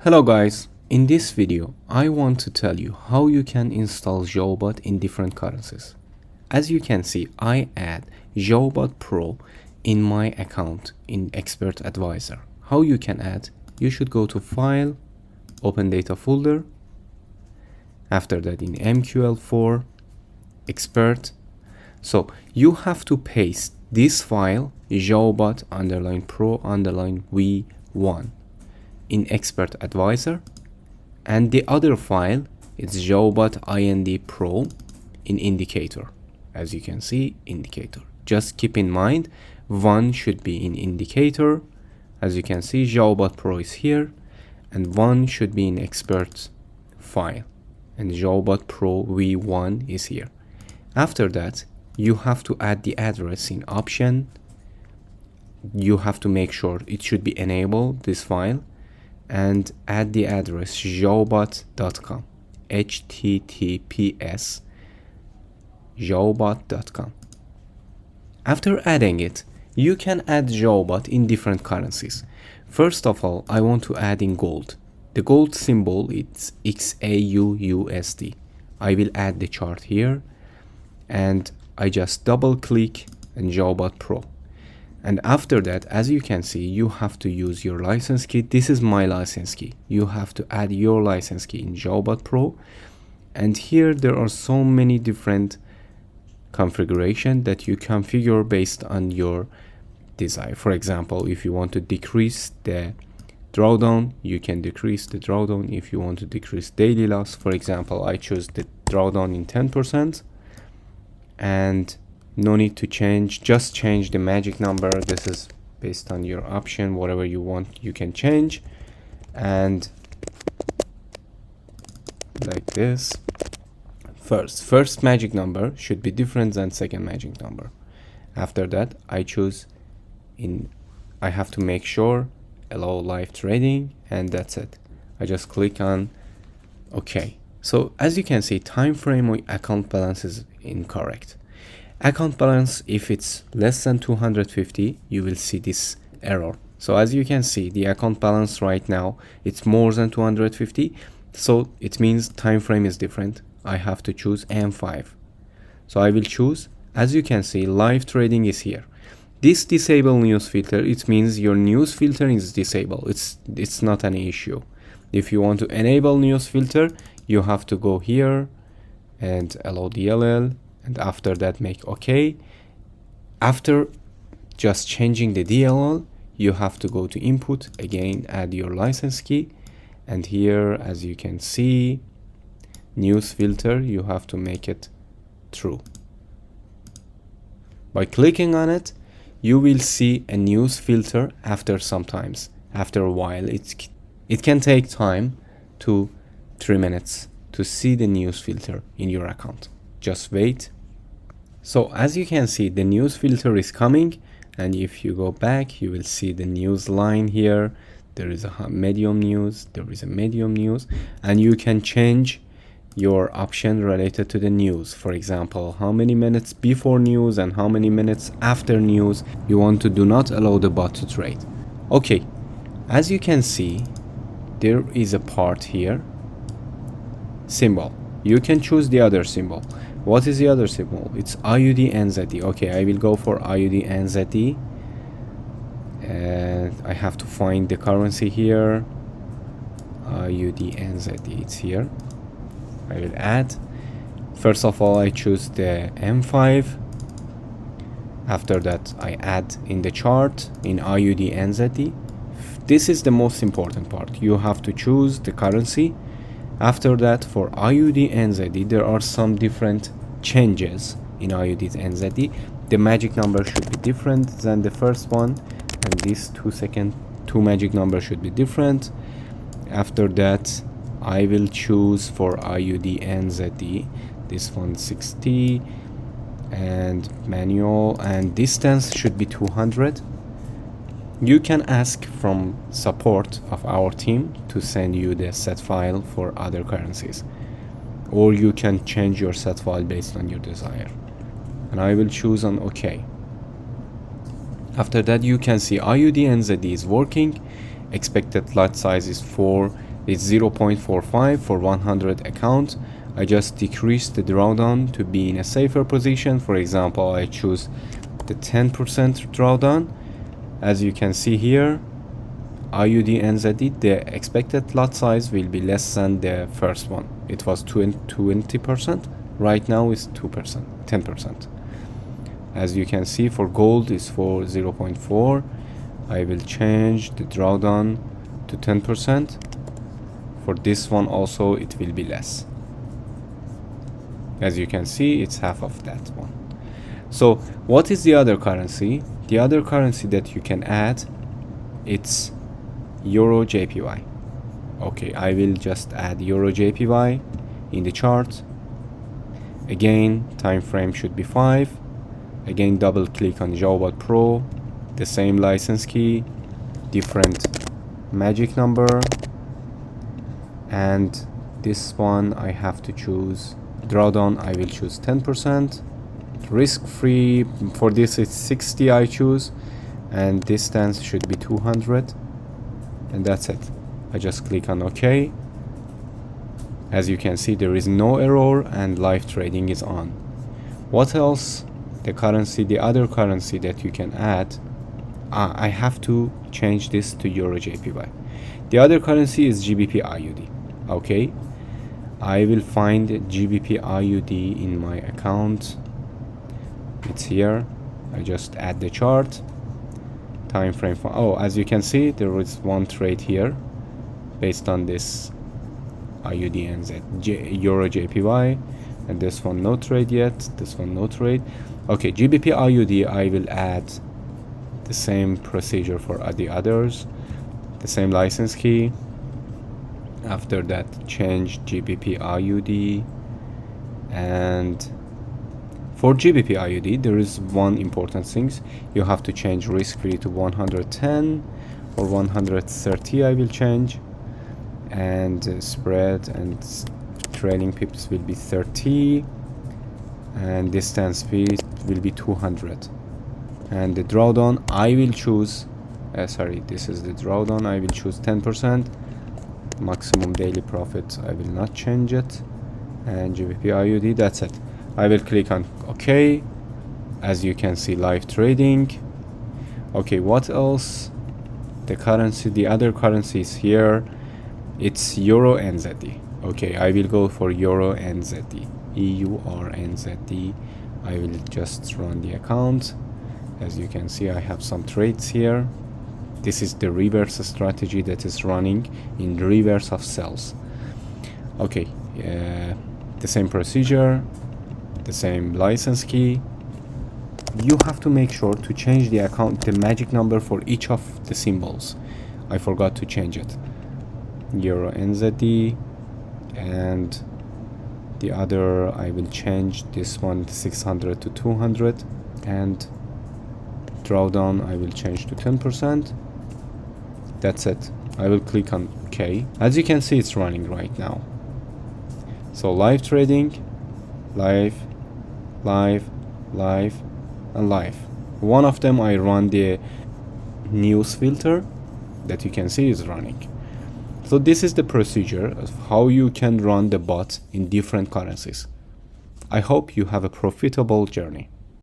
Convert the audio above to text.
Hello guys, in this video I want to tell you how you can install XAUBOT in different currencies. As you can see, I add XAUBOT Pro in my account in Expert Advisor. How you can add? You should go to File, Open Data Folder, after that in MQL4, Expert. So you have to paste this file XAUBOT_Pro_V1 in Expert Advisor, and the other file is XAUBOT IND Pro in Indicator. As you can see, Indicator. Just keep in mind, one should be in Indicator. As you can see, XAUBOT Pro is here, and one should be in Expert file, and XAUBOT Pro V1 is here. After that, you have to add the address in option. You have to make sure it should be enabled, this file, and add the address xaubot.com, https xaubot.com. After adding it, you can add XAUBOT in different currencies. First of all, I want to add in gold. The gold symbol is XAUUSD. I will add the chart here, and I just double click on XAUBOT Pro. And after that, as you can see, you have to use your license key. This is my license key. You have to add your license key in XAUBOT Pro. And here there are so many different configurations that you configure based on your desire. For example, if you want to decrease the drawdown, you can decrease the drawdown. If you want to decrease daily loss, for example, I choose the drawdown in 10%. And no need to change, just change the magic number. This is based on your option. Whatever you want, you can change. And like this, first magic number should be different than second magic number. After that, I choose I have to make sure allow live trading, and that's it. I just click on OK. So as you can see, time frame or account balance is incorrect. Account balance, if it's less than 250, you will see this error. So as you can see, the account balance right now, it's more than 250. So it means time frame is different. I have to choose M5. So I will choose, as you can see, live trading is here. This disable news filter, it means your news filter is disabled. It's not an issue. If you want to enable news filter, you have to go here and allow DLL. And after that, make OK. After just changing the DLL, you have to go to input, again add your license key, and here, as you can see, news filter, you have to make it true. By clicking on it, you will see a news filter after sometimes. After a while, it can take time to 3 minutes to see the news filter in your account. Just wait. So as you can see, the news filter is coming, and if you go back, you will see the news line here. There is a medium news, there is a medium news, and you can change your option related to the news. For example, how many minutes before news and how many minutes after news you want to do not allow the bot to trade. Okay, as you can see, there is a part here, symbol. You can choose the other symbol. What is the other symbol? It's IUD NZD. Okay, I will go for IUD NZD. And I have to find the currency here. IUD NZD, it's here. I will add. First of all, I choose the M5. After that, I add in the chart in IUD NZD. This is the most important part. You have to choose the currency. After that, for IUD NZD, there are some different changes in IUD NZD. The magic number should be different than the first one, and these two magic numbers should be different. After that, I will choose for IUD NZD this one 60, and manual, and distance should be 200. You can ask from support of our team to send you the set file for other currencies, or you can change your set file based on your desire. And I will choose on OK. After that, you can see IUD NZD is working. Expected lot size is 4 It's 0.45 for 100 account. I just decrease the drawdown to be in a safer position. For example, I choose the 10% drawdown. As you can see here, IUD NZD, the expected lot size will be less than the first one. It was 20%. Right now it's 2%, 10%. As you can see, for gold is for 0.4. I will change the drawdown to 10%. For this one also it will be less. As you can see, it's half of that one. So what is the other currency? The other currency that you can add, it's Euro JPY. Okay, I will just add Euro JPY in the chart. Again, time frame should be 5. Again, double click on XAUBOT Pro, the same license key, different magic number, and this one I have to choose drawdown. I will choose 10%. Risk free, for this it's 60 I choose, and distance should be 200, and that's it. I just click on OK. As you can see, there is no error and live trading is on. What else? The other currency that you can add, I have to change this to Euro JPY. The other currency is GBP IUD. Okay, I will find GBP IUD in my account. It's here. I just add the chart. Time frame for, oh, as you can see, there is one trade here based on this IUD NZ Euro JPY, and this one no trade yet, this one no trade. Okay, GBP IUD, I will add the same procedure for the others, the same license key. After that, change GBP IUD, and for GBP IUD there is one important thing. You have to change risk free to 110 or 130. I will change, and spread and trailing pips will be 30, and distance speed will be 200, and the drawdown I will choose this is the drawdown. I will choose 10%. Maximum daily profit, I will not change it, and GBP IUD, that's it. I will click on OK. As you can see, live trading. Okay, what else? The other currency is here. It's Euro NZD. Okay, I will go for Euro NZD, EUR-NZD. I will just run the account. As you can see, I have some trades here. This is the reverse strategy that is running in reverse of cells. Okay, the same procedure, the same license key. You have to make sure to change the magic number for each of the symbols. I forgot to change it. Euro NZD, and the other I will change this one 600 to 200, and drawdown I will change to 10%. That's it. I will click on OK. As you can see, it's running right now. So live trading, live, live, live, and live. One of them I run the news filter that you can see is running. So this is the procedure of how you can run the bot in different currencies. I hope you have a profitable journey.